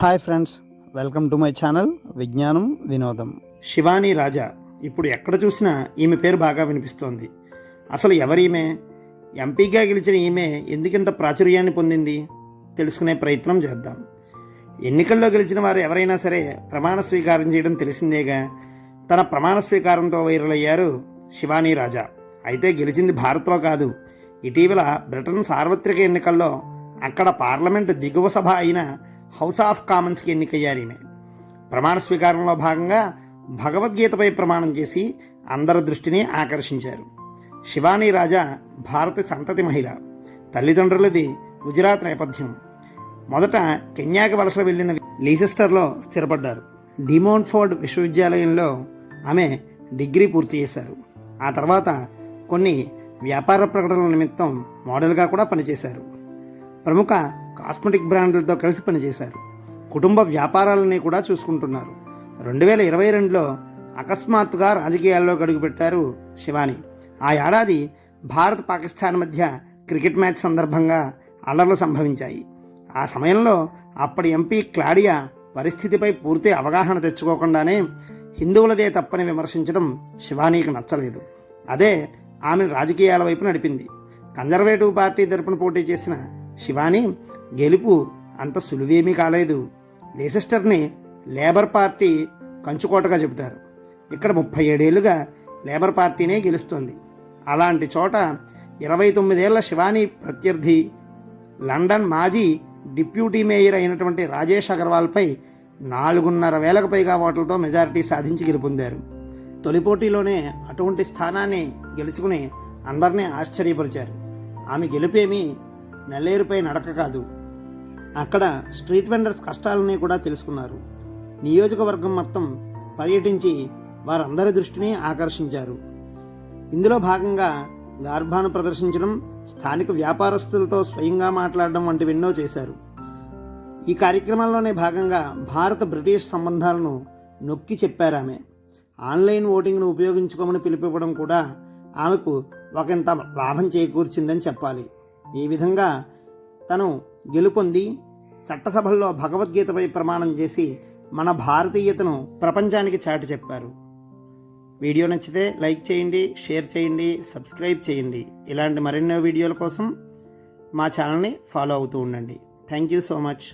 Hi friends, welcome to my channel విజ్ఞానం వినోదం. శివానీ రాజా ఇప్పుడు ఎక్కడ చూసినా ఈమె పేరు బాగా వినిపిస్తోంది. అసలు ఎవరీమె? ఎంపీగా గెలిచిన ఈమె ఎందుకింత ప్రాచుర్యాన్ని పొందింది తెలుసుకునే ప్రయత్నం చేద్దాం. ఎన్నికల్లో గెలిచిన వారు ఎవరైనా సరే ప్రమాణ స్వీకారం చేయడం తెలిసిందేగా. తన ప్రమాణ స్వీకారంతో వైరల్ అయ్యారు శివానీ రాజా. అయితే గెలిచింది భారత్లో కాదు, ఇటీవల బ్రిటన్ సార్వత్రిక ఎన్నికల్లో అక్కడ పార్లమెంటు దిగువ సభ అయిన హౌస్ ఆఫ్ కామన్స్కి ఎన్నికయ్యారు ఈమె. ప్రమాణ స్వీకారంలో భాగంగా భగవద్గీతపై ప్రమాణం చేసి అందరి దృష్టిని ఆకర్షించారు. శివానీ రాజా భారత సంతతి మహిళ. తల్లిదండ్రులది గుజరాత్ నేపథ్యం. మొదట కెన్యాకి వలస వెళ్లిన లీసెస్టర్లో స్థిరపడ్డారు. డిమోన్ఫోర్డ్ విశ్వవిద్యాలయంలో ఆమె డిగ్రీ పూర్తి చేశారు. ఆ తర్వాత కొన్ని వ్యాపార ప్రకటనల నిమిత్తం మోడల్గా కూడా పనిచేశారు. ప్రముఖ కాస్మెటిక్ బ్రాండ్లతో కలిసి పనిచేశారు. కుటుంబ వ్యాపారాలని కూడా చూసుకుంటున్నారు. 2022లో అకస్మాత్తుగా రాజకీయాల్లో అడుగుపెట్టారు శివానీ. ఆ ఏడాది భారత్ పాకిస్తాన్ మధ్య క్రికెట్ మ్యాచ్ సందర్భంగా అల్లర్లు సంభవించాయి. ఆ సమయంలో అప్పటి ఎంపీ క్లాడియా పరిస్థితిపై పూర్తి అవగాహన తెచ్చుకోకుండానే హిందువులదే తప్పని విమర్శించడం శివానీకి నచ్చలేదు. అదే ఆమెను రాజకీయాల వైపు నడిపింది. కన్జర్వేటివ్ పార్టీ తరపున పోటీ చేసిన శివానీ గెలుపు అంత సులువేమీ కాలేదు. లీసెస్టర్ని లేబర్ పార్టీ కంచుకోటగా చెబుతారు. ఇక్కడ 37 ఏళ్లుగా లేబర్ పార్టీనే గెలుస్తోంది. అలాంటి చోట 29 ఏళ్ల శివానీ ప్రత్యర్థి లండన్ మాజీ డిప్యూటీ మేయర్ అయినటువంటి రాజేష్ అగర్వాల్పై 4,500,000కు పైగా ఓట్లతో మెజారిటీ సాధించి గెలుపొందారు. తొలి పోటీలోనే అటువంటి స్థానాన్ని గెలుచుకుని అందరినీ ఆశ్చర్యపరిచారు. ఆమె గెలుపేమీ నల్లేరుపై నడక కాదు. అక్కడ స్ట్రీట్ వెండర్స్ కష్టాలని కూడా తెలుసుకున్నారు. నియోజకవర్గం మొత్తం పర్యటించి వారందరి దృష్టిని ఆకర్షించారు. ఇందులో భాగంగా గార్భాను ప్రదర్శించడం, స్థానిక వ్యాపారస్తులతో స్వయంగా మాట్లాడడం వంటివెన్నో చేశారు. ఈ కార్యక్రమంలోనే భాగంగా భారత బ్రిటిష్ సంబంధాలను నొక్కి చెప్పారామె. ఆన్లైన్ ఓటింగ్ను ఉపయోగించుకోమని పిలుపువ్వడం కూడా ఆమెకు ఒకంత లాభం చేకూర్చిందని చెప్పాలి. ఈ విధంగా తను గెలుపొంది చట్టసభల్లో భగవద్గీతపై ప్రమాణం చేసి మన భారతీయతను ప్రపంచానికి చాటి చెప్పారు. వీడియో నచ్చితే లైక్ చేయండి, షేర్ చేయండి, సబ్స్క్రైబ్ చేయండి. ఇలాంటి మరెన్నో వీడియోల కోసం మా ఛానల్ని ఫాలో అవుతూ ఉండండి. Thank you so much.